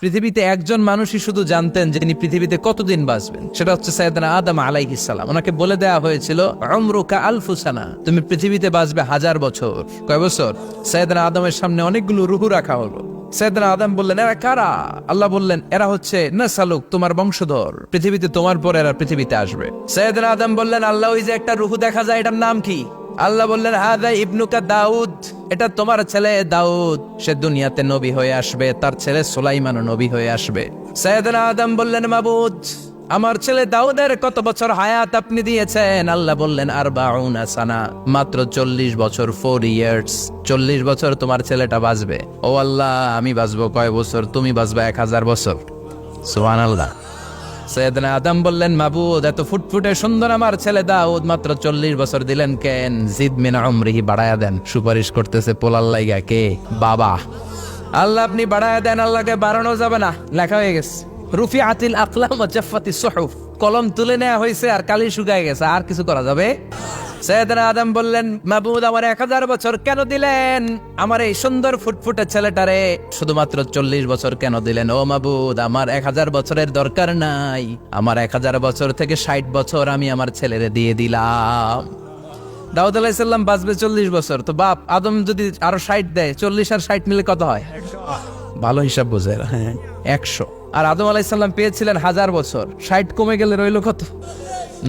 পৃথিবীতে একজন মানুষই শুধু জানতেন যে তিনি পৃথিবীতে কতদিন বাঁচবেন, সেটা হচ্ছে সাইয়েদনা আদম আলাইহিস সালাম। ওনাকে বলে দেওয়া হয়েছিল উমরুকা আলফু সানা, তুমি পৃথিবীতে বাঁচবে 1000 বছর। কয় বছর? সাইয়েদনা আদমের সামনে অনেকগুলো রূহ রাখা হলো। সাইয়েদনা আদম বললেন, এরা কারা? আল্লাহ বললেন, এরা হচ্ছে নাসালুক, তোমার বংশধর, পৃথিবীতে তোমার পরে এরা পৃথিবীতে আসবে। সাইয়েদনা আদম বললেন, আল্লাহ ওই যে একটা রূহ দেখা যায়, এটার নাম কি? আল্লাহ বললেন, হাদা ইবনুকা দাউদ, এটা তোমার ছেলে দাউদ, সে দুনিয়াতে নবী হয়ে আসবে, তার ছেলে সুলাইমানও নবী হয়ে আসবে। সাইয়েদনা আদম বললেন, মাবুদ, আমার ছেলে দাউদের কত বছর হায়াত আপনি দিয়েছেন? আল্লাহ বললেন, 40 সানা, মাত্র 40 বছর, 4 ইয়ার্স, 40 বছর তোমার ছেলেটা বাঁচবে। ও আল্লাহ, আমি বাঁচবো কয় বছর? তুমি বাঁচবে 1000 বছর। সুবহানাল্লাহ। সাইয়েদনা আদম বললেন, মাবুদ, এত ফুটফুটে সুন্দর আমার ছেলে দাউদ, মাত্র 40 বছর দিলেন কেন? জিদ মিন উমরিহি, বাড়ায়া দেন। সুপারিশ করতেছে পোলার লাইগা কে? বাবা। আল্লাহ আপনি বাড়ায়া দেন। আল্লাহকে বাড়ানো যাবে না, লেখা হয়ে গেছে। রুফিআতিল আকলাম ওয়া জাফফাতিস সুহুফ, কলম তুলে নেওয়া হয়েছে আর কালি শুকায় গেছে, আর কিছু করা যাবে? সাইয়েদনা আদম বললেন, মাবুদ, আমার 1000 বছর কেন দিলেন? আমার এই সুন্দর ফুটফুটে ছেলেটারে শুধুমাত্র 40 বছর কেন দিলেন? ও মাবুদ, আমার 1000 বছরের দরকার নাই, আমার 1000 বছর থেকে 60 বছর আমি আমার ছেলেরে দিয়ে দিলাম। দাউদ আলাইহিস সালাম বাঁচবে 40 বছর, তো বাপ আদম যদি আরো 60 দেয়, 40 আর 60 মিলে কত হয়? ভালো হিসাব বোঝে, হ্যাঁ, 100। আর আদম আলাইহিস সালাম পেয়েছিলেন 1000 বছর, 60 কমে গেলে রইল কত?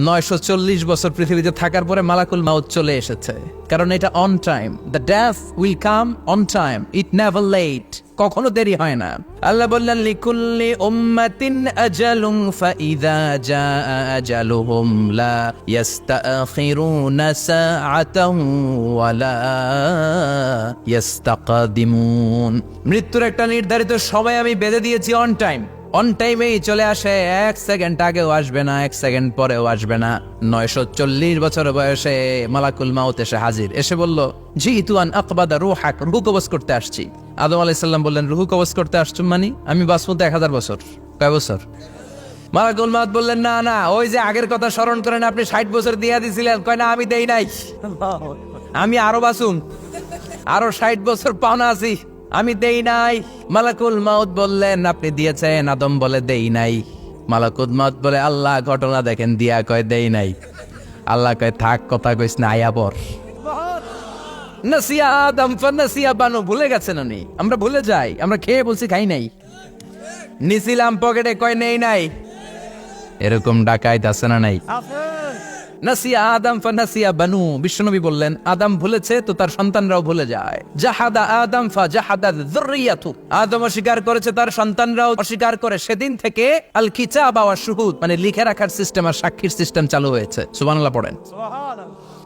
940 বছর পৃথিবীতে থাকার পরে মালাকুল মাউত চলে এসেছে, কারণ এটা on time. The death will come on time, it never late, কখনো দেরি হয় না। আল্লাহ বললেন, লিকুল্লি উম্মাতিন আজালুন ফাইযা জাআ আজালুহুম লা ইস্তাখিরুনা সাআতান ওয়া লা ইস্তাকদিমুন। মৃত্যুর একটা নির্ধারিত সময় আমি বেঁধে দিয়েছি, অন টাইম, অন টাইমেই চলে আসে, 1 সেকেন্ড আগেও আসবে না, 1 সেকেন্ড পরেও আসবে না। 940 বছর বয়সে মালাকুল মাউত এসে হাজির, এসে বলল, জিতু আন আকবাদা রূহাক, রূহ কবজ করতে আসছি। আদম আলাইহিস সালাম বললেন, রূহ কবজ করতে আসছো মানে? আমি বাঁচবো তো 1000 বছর। কয় বছর? মালাকুল মাউত বললেন, না না, ওই যে আগের কথা স্মরণ করেন, আপনি 60 বছর দিয়া দিছিলেন। কয় না, আমি দেই নাই, আমি আরো বাঁচুম, আরো 60 বছর পাওনা আছি, আমি দেই নাই। মালাকুল মাউত বললেন, আপনি দিয়েছেন? আদম বলে, দেই নাই। মালাকুল মাউত বলে, আল্লাহ ঘটনা দেখেন, দিয়া কয় দেই নাই। আল্লাহ কয়, থাক, কথা কইস না, আয়া পর। নাসিয়া আদম ফানাসিয়া বানু, ভুলে গেছেন উনি। আমরা ভুলে যাই, আমরা খেয়ে বলছি খাই নাই, নিছিলাম পকেটে, কয় নেই নাই। এরকম ডাকাইত আছে না নাই? নাসিয়া আদম ফানাসিয়া বানু, বিশ্বনবী বললেন, আদম ভুলেছে তো তার সন্তানরাও ভুলে যায়। জাহাদা আদম ফাজাহাদা যুররিয়াতু, আদম অস্বীকার করেছে, তার সন্তানরাও অস্বীকার করে। সেদিন থেকে আল কিতাব ওয়া শুহুদ, মানে লিখে রাখার সিস্টেম আর সাক্ষীর সিস্টেম চালু হয়েছে। সুবহানাল্লাহ পড়েন।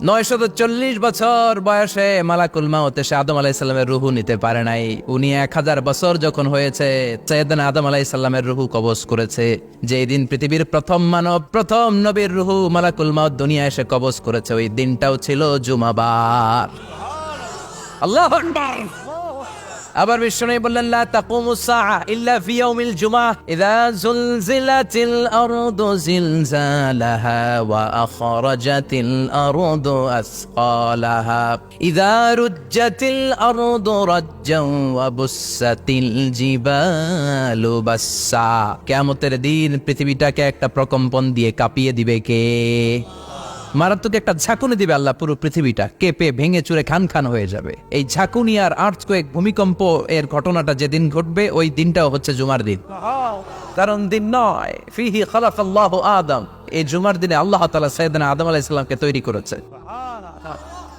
940 বছর বয়সে মালাকুল মাউত এসে আদম আলাইহিস সালামের রূহ নিতে পারে নাই। উনি 1000 বছর যখন হয়েছে, সাইয়েদনা আদম আলাইহিস সালামের রূহ কবজ করেছে। যেই দিন পৃথিবীর প্রথম মানব, প্রথম নবীর রূহ মালাকুল মাউত দুনিয়া এসে কবজ করেছে, ওই দিনটাও ছিল জুমাবার। আল্লাহু আকবার। আবার বিশ্বনবী বললেন, লা তাকুমুস সাআ ইল্লা ফি ইয়াউমিল জুমআহ, ইযা যুলজিলাতিল আরদু জিলজালাহা ওয়া আখরাজাতিল আরদু আসকালাহা, ইযা রুজ্জাতিল আরদু রাজ্জান ওয়া বুসাতিল জিবালু বাসসা। কিয়ামতের দিন পৃথিবীটাকে একটা প্রকম্পন দিয়ে কাঁপিয়ে দিবে কে? মারাত্মক একটা ঝাঁকুনি দিবে আল্লাহ, পুরো পৃথিবীটা কেঁপে ভেঙে চুরে খান খান হয়ে যাবে। এই ঝাঁকুনি আর আর্থকোয়েক, ভূমিকম্প এর ঘটনাটা যেদিন ঘটবে, ওই দিনটাও হচ্ছে জুমার দিন। কারণ দিন নয়, ফিহি খালাকাল্লাহু আদম, এই জুমার দিনে আল্লাহ তাআলা সাইয়েদনা আদম আলাইহিস সালামকে তৈরি করেছে।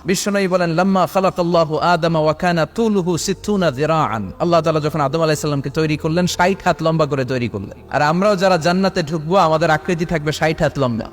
বিশ্বনবী বলেন, লাম্মা খালাকাল্লাহু আদম ওয়া কানা তুলুহু 60 যিরাআন, আল্লাহ তাআলা যখন আদম আলাইহিস সালামকে তৈরি করলেন, 60 হাত লম্বা করে তৈরি করলেন। আর আমরাও যারা জান্নাতে ঢুকবো, আমাদের আকৃতি থাকবে 60 হাত লম্বা।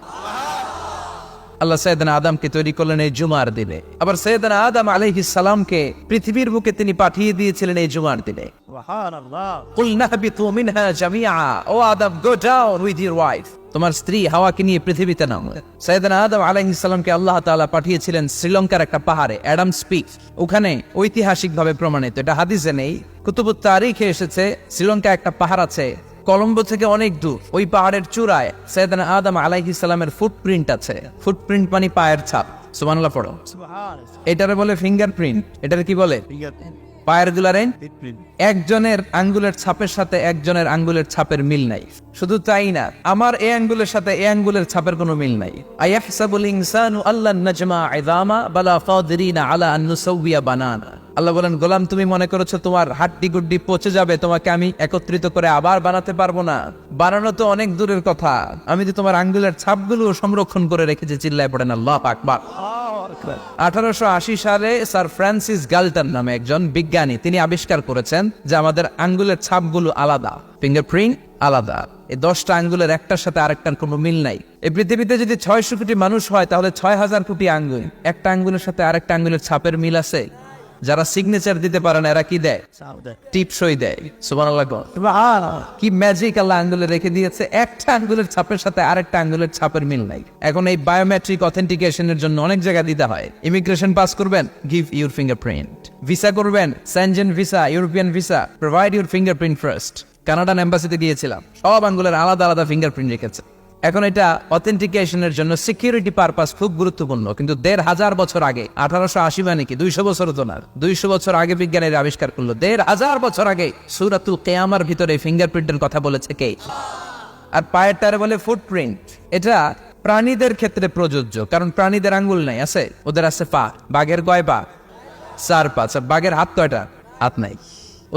আল্লাহ সাইয়েদনা আদমকে তৈরি করলেন এই জুমার দিনে। আবার সাইয়েদনা আদম আলাইহিস সালামকে পৃথিবীর বুকে তিনি পাঠিয়ে দিয়েছিলেন এই জুমার দিনে। সুবহানাল্লাহ। কুল নাহবিতু মিনহা জামিআ, ও Adam, go down with your wife, তোমার স্ত্রী হাওয়াকে নিয়ে পৃথিবীতে নামো। সাইয়েদনা আদম আলাইহিস সালামকে আল্লাহ তাআলা পাঠিয়েছিলেন শ্রীলঙ্কার একটা পাহাড়ে, অ্যাডামস পিক। ওখানে ঐতিহাসিকভাবে প্রমাণিত, এটা হাদিসে নেই, কুতুবুত তারিখে এসেছে। শ্রীলঙ্কা একটা পাহাড় আছে, কলম্বো থেকে অনেক দূর। ওই পাহাড়ের চূড়ায় সাইয়েদনা আদম আলাইহিস সালামের ফুটপ্রিন্ট আছে। ফুটপ্রিন্ট মানে পায়ের ছাপ। সুবহানাল্লাহ পড়ো। এটারে বলে ফিঙ্গারপ্রিন্ট। এটারে কি বলে? পায়ের গুলারে একজনের আঙ্গুলের ছাপের সাথে একজনের আঙ্গুলের ছাপের মিল নাই। শুধু তাই না, আমার এই আঙ্গুলের সাথে এই আঙ্গুলের ছাপের কোনো মিল নাই। আয়াহসাবুল ইনসানু আল্লান নাজমা ইযামা বালা কাদিরিনা আলা আন নুসাউইয়া বানানা। আল্লাহ বলেন, গোলাম তুমি মনে করেছো তোমার হাড্ডি গুড্ডি পচে যাবে, তোমাকে আমি একত্রিত করে আবার বানাতে পারবো না? বানানো তো অনেক দূরের কথা, আমি তো তোমার আঙ্গুলের ছাপগুলো সংরক্ষণ করে রেখেছি। চিল্লায় পড়েন আল্লাহু আকবার। 1880 সালে স্যার ফ্রান্সিস গাল্টন নামে একজন বিজ্ঞানী, তিনি আবিষ্কার করেছেন যে আমাদের আঙ্গুলের ছাপগুলো আলাদা, ফিঙ্গারপ্রিন্ট আলাদা। এই 10টা আঙ্গুলের একটার সাথে আরেকটার কোনো মিল নাই। এই পৃথিবীতে যদি 600 কোটি মানুষ হয় তাহলে 6000 কোটি আঙ্গুল, একটা আঙ্গুলের সাথে আরেকটা আঙ্গুলের ছাপের মিল আছে? যারা সিগনেচার দিতে পারে না এরা কি দেয়? টিপসই দেয়। সুবহানাল্লাহ। কি ম্যাজিক আল্লাহ আঙ্গুলে রেখে দিয়েছে, একটা আঙ্গুলের ছাপের সাথে আরেকটা আঙ্গুলের ছাপের মিল নাই। এখন এই বায়োমেট্রিক অথেন্টিকেশনের জন্য অনেক জায়গায় দিতে হয়। ইমিগ্রেশন পাস করবেন, গিভ ইউর ফিঙ্গারপ্রিন্ট। ভিসা করবেন, Schengen visa, European visa, provide your fingerprint first. Canadian এম্বাসিতে গিয়েছিলাম, সব আঙ্গুলের আলাদা আলাদা ফিঙ্গারপ্রিন্ট রেখেছে। এখন এটা অথেন্টিকেশনের জন্য সিকিউরিটি পারপাস খুব গুরুত্বপূর্ণ, কিন্তু 1500 বছর আগে, 1880 মানে কি 200 বছর তো না, 200 বছর আগে বিজ্ঞানীরা আবিষ্কার করলো। 1500 বছর আগে সূরাতুল কিয়ামার ভিতরে ফিঙ্গারপ্রিন্টের কথা বলেছে কে? আর পায়েরটারে বলে ফুটপ্রিন্ট। এটা প্রাণীদের ক্ষেত্রে প্রযোজ্য, কারণ প্রাণীদের আঙ্গুল নাই, আছে? ওদের আছে পা। বাঘের কয় পা? 4 পা। বাঘের হাত কয়টা? হাত নাই,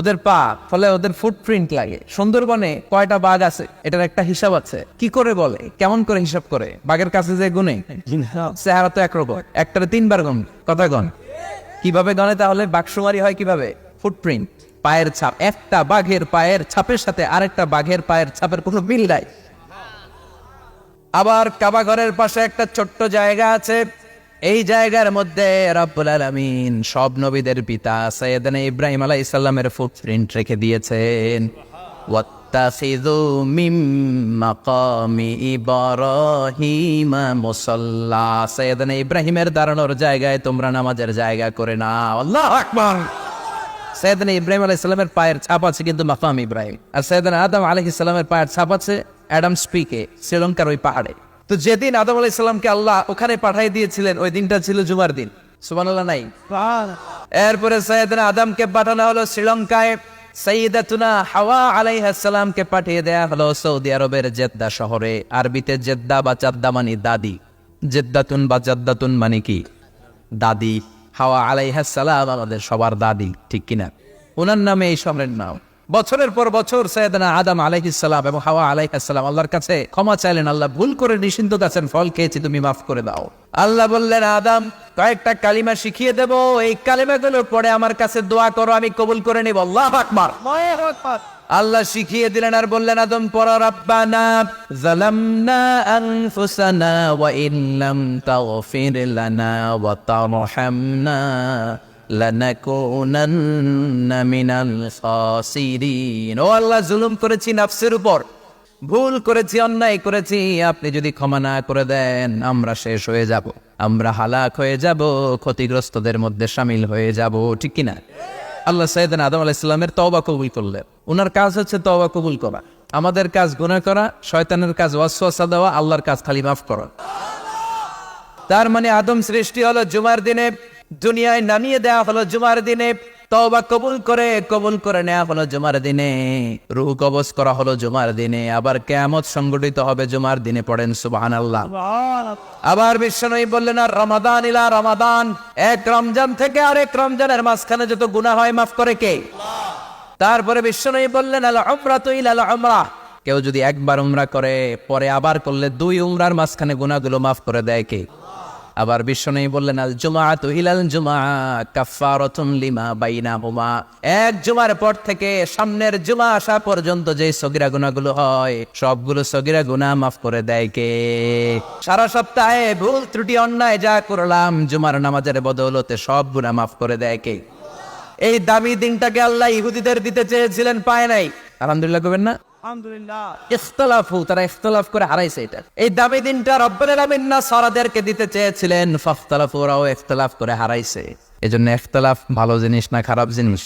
ওদের পা, ফলে ওদের ফুটপ্রিন্ট লাগে। সুন্দরবনে কয়টা বাঘ আছে এটার একটা হিসাব আছে। কি করে বলে, কেমন করে হিসাব করে? বাঘের কাছে যে গুনে, চেহারা তো একরকম, একটারে 3 বার গুণ। কথা গণ কিভাবে গণে তাহলে? বাঘসুমারি হয় কিভাবে? ফুটপ্রিন্ট, পায়ের ছাপ। একটা বাঘের পায়ের ছাপের সাথে আরেকটা বাঘের পায়ের ছাপের কোনো মিল নাই। আবার কাবা ঘরের পাশে একটা ছোট্ট জায়গা আছে, এই জায়গার মধ্যে রব্বুল আলামিন সব নবীদের পিতা সাইয়েদনা ইব্রাহিম আলাইহিস সালামের ফুটপ্রিন্ট রেখে দিয়েছেন। ওয়াত্তাখিযু মিম মাকামি ইব্রাহিম মুসাল্লা। সাইয়েদনা ইব্রাহিমের দাঁড়ানোর জায়গায় তোমরা নামাজের জায়গা করে নাও। আল্লাহু আকবার। সাইয়েদনা ইব্রাহিম আলাইহিস সালামের পায়ের ছাপ আছে কিন্তু মাকাম ইব্রাহিম, আর সাইয়েদনা আদম আলাইহিস সালামের পায়ের ছাপ আছে অ্যাডামস পিকে, শ্রীলঙ্কার ওই পাহাড়ে। তো যেদিন আদম আলাইহিস সালামকে আল্লাহ ওখানে পাঠিয়ে দিয়েছিলেন, ওই দিনটা ছিল জুমার দিন। সুবহানাল্লাহ নাই? এরপরে সাইয়েদনা আদমকে পাঠানো হলো শ্রীলঙ্কায়, সাইয়্যিদাতুনা হাওয়া আলাইহিস সালামকে পাঠিয়ে দেয়া হলো সৌদি আরবের জেদ্দা শহরে। আরবিতে জেদ্দা বা জাদ্দা মানে দাদি, জেদ্দাতুন বা জাদ্দাতুন মানে কি? দাদি। হাওয়া আলাইহিস সালাম আমাদের সবার দাদি, ঠিক কিনা? ওনার নামে এই শহরের নাম। বছরের পর বছর সাইয়েদনা আদম আলাইহিস সালাম এবং হাওয়া আলাইহিস সালাম আল্লাহর কাছে ক্ষমা চাইলেন, আল্লাহ ভুল করে নিষিদ্ধ গাছের ফল খেয়েছি, তুমি মাফ করে দাও। আল্লাহ বললেন, আদম কয়েকটা কালিমা শিখিয়ে দেব, এই কালিমাগুলোর পরে আমার কাছে দোয়া করো, আমি কবুল করে নিব। আল্লাহু আকবার। আল্লাহ শিখিয়ে দিলেন আর বললেন, আদম পড়ো, রাব্বানা যালামনা আনফুসানা ওয়া ইল্লাম তাগফির লানা ওয়া তারহামনা লানাকুনান্না মিনাল খাসিরিন। ও আল্লাহ, জুলুম করেছি নাফসের উপর, ভুল করেছি, অন্যায় করেছি, আপনি যদি ক্ষমা না করে দেন আমরা শেষ হয়ে যাব, আমরা হালাক হয়ে যাব, ক্ষতিগ্রস্তদের মধ্যে শামিল হয়ে যাব, ঠিক কিনা? আল্লাহ সাইয়েদনা আদম আলাইহিস সালামের তওবা কবুল করলেন। ওনার কাজ হচ্ছে তওবা কবুল করা। আমাদের কাজ গুনাহ করা, শয়তানের কাজ ওয়াসওয়াসা দেওয়া, আল্লাহর কাজ খালি মাফ করা। তার মানে আদম সৃষ্টি হলো জুমার দিনে, দুনিয়ায় নামিয়ে দেওয়া হলো জুমার দিনে, তওবা কবুল করে নেওয়া হলো জুমার দিনে, রূহ কবজ করা হলো জুমার দিনে, আবার কিয়ামত সংগঠিত হবে জুমার দিনে। পড়েন সুবহানাল্লাহ। আবার বিশ্বনবী বললেন, আর রমাদান ইলা রমাদান, এক রমজান থেকে আরেক রমজানের মাঝখানে যত গুনাহ হয় মাফ করে কে? তারপরে বিশ্বনবী বললেন, আল উমরাতু ইলা আল উমরাহ, কেউ যদি একবার উমরা করে পরে আবার করলে 2 উমরার মাঝখানে গুনাহগুলো মাফ করে দেয় কে? আবার বিশ্বনবী বললেন, আল জুমআতু ইলাল জুমআ কাফফারাতুন লিমা বাইনাহুমা, এক জুমার পর থেকে সামনের জুমা আসা পর্যন্ত যে সগীরা গুনাহগুলো হয় সবগুলো সগীরা গুনাহ মাফ করে দেয় কে? সারা সপ্তাহে ভুল ত্রুটি অন্যায় যা করলাম জুমার নামাজের বদৌলতে সব গুনাহ মাফ করে দেয় কে? এই দামি দিনটাকে আল্লাহ ইহুদিদের দিতে চেয়েছিলেন, পায় নাই। আলহামদুলিল্লাহ কইবেন না? তারা ইখতিলাফ করে হারাইছে এটা। এই দামি দিনটা রব্বুল আলামিন নাসারাদেরকে দিতে চেয়েছিলেন, ফাখতালাফু, ওরাও ইখতিলাফ করে হারাইছে। এজন্য ইখতিলাফ ভালো জিনিস না খারাপ জিনিস?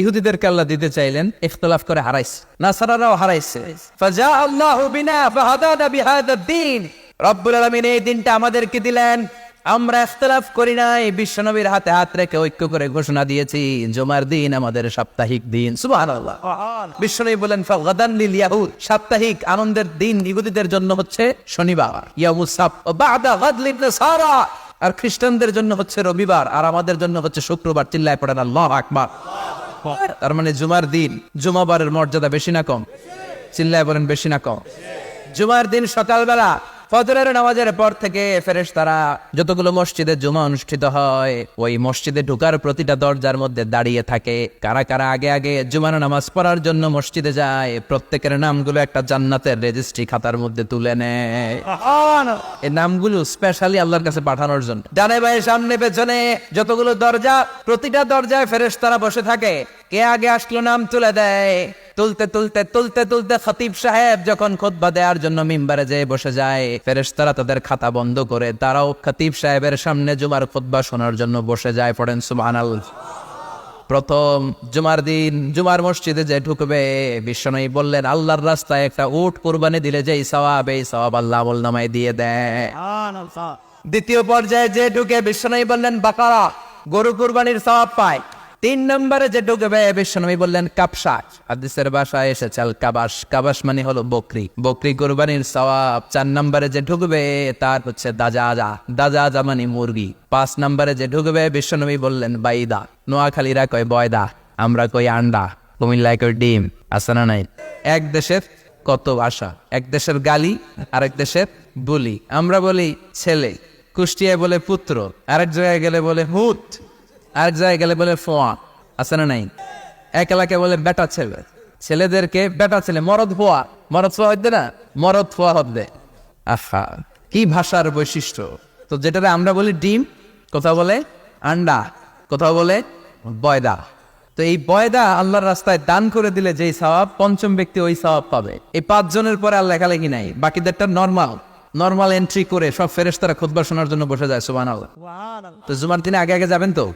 ইহুদিদেরকে আল্লাহ দিতে চাইলেন, ইখতিলাফ করে হারাইছে, নাসারারাও হারাইছে। ফাজা আল্লাহু বিনা ফাহাদানা বিহাদা দ্বীন, রব্বুল আলামিন এই দিনটা আমাদেরকে দিলেন, আমরা ইখতিলাফ করি নাই, বিশ্বনবীর হাতে হাত রেখে ঐক্য করে ঘোষণা দিয়েছি জুমার দিন আমাদের সাপ্তাহিক দিন। সুবহানাল্লাহ। বিশ্বনবী বলেন ফাগাদান লিল ইয়াহুদ, সাপ্তাহিক আনন্দের দিন ইহুদিদের জন্য হচ্ছে শনিবার, ইয়াউমুস সাbt, বাদা গাদ লিন নাসারা, আর খ্রিস্টানদের জন্য হচ্ছে রবিবার, আর আমাদের জন্য হচ্ছে শুক্রবার। চিল্লায় পড়েন আল্লাহু আকবার। তার মানে জুমার দিন, জুমাবারের মর্যাদা বেশি না কম? চিল্লায় বলেন বেশি না কম? জুমার দিন সকালবেলা ফজরের নামাজের পর থেকে ফেরেশতারা যতগুলো মসজিদে জুমা অনুষ্ঠিত হয় ওই মসজিদে ঢোকার প্রতিটা দরজার মধ্যে দাঁড়িয়ে থাকে। কারা কারা আগে আগে জুমার নামাজ পড়ার জন্য মসজিদে যায়, প্রত্যেকের নামগুলো একটা জান্নাতের রেজিস্ট্রি খাতার মধ্যে তুলে নেয়। এই নামগুলো স্পেশালি আল্লাহর কাছে পাঠানোর জন্য। ডানে বাঁয়ে সামনে পেছনে যতগুলো দরজা, প্রতিটা দরজায় ফেরেশতারা বসে থাকে। কে আগে আসলো নাম তুলে দেয়। তুলতে তুলতে তুলতে তুলতে খতিব সাহেব যখন খুতবা দেওয়ার জন্য মিম্বারে যেয়ে বসে যায়, ফেরেশতারা তাদের খাতা বন্ধ করে তারাও খতিব সাহেবের সামনে জুমার খুতবা শোনার জন্য বসে যায়। পড়েন সুবহানাল্লাহ। প্রথম জুমার দিন জুমার মসজিদে যে ঢুকবে, বিশ্বনবী বললেন আল্লাহর রাস্তায় একটা উট কুরবানি দিলে যেই সওয়াব, এই সওয়াব আল্লাহ আমলনামায় দিয়ে দেয়। দ্বিতীয় পর্যায়ে যে ঢুকে, বিশ্বনবী বললেন বাকারা, গরু কুরবানির সওয়াব পায়। 3 নম্বরে যে ঢুকবে, বিশ্বনবী বললেন কাবশা, হাদিসের ভাষায় এসেছে আল কাবাস, কাবাস মানে হলো বকরি, বকরি কুরবানির সওয়াব। 4 নম্বরে যে ঢুকবে তার হচ্ছে দাজাজা, দাজাজা মানে মুরগি। 5 নম্বরে যে ঢুকবে, বিশ্বনবী বললেন বাইদা, নোয়াখালীরা কয় বয়দা, আমরা কই আন্ডা, কুমিল্লায় কই ডিম। আছে না নাই? এক দেশের কত ভাষা, এক দেশের গালি আরেক দেশের বলি। আমরা বলি ছেলে, কুষ্টিয়ায় বলে পুত্র, আরেক জায়গায় গেলে বলে হুত, আরেক জায়গায় গেলে বলে ফোয়া। আছে না নাই? এক এলাকায় বলে বেটা ছেলে, ছেলেদেরকে বেটা ছেলে, মরদ ফোয়া, মরদ ফোয়া হইতে না, মরদ ফোয়া হবে। আহা, কি ভাষার বৈশিষ্ট্য। তো যেটাতে আমরা বলি ডিম, কোথাও বলে আন্ডা, কোথাও বলে বয়দা। তো এই বয়দা আল্লাহর রাস্তায় দান করে দিলে যেই সওয়াব, পঞ্চম ব্যক্তি ওই সওয়াব পাবে। এই 5 জনের পরে আর লেখালেখি নাই, বাকিদেরটা নর্মাল এন্ট্রি করে সব ফেরেশতারা খুতবা শোনার জন্য বসে যায়। সুবহানাল্লাহ। তো জুমার দিনে আগে আগে যাবেন তো?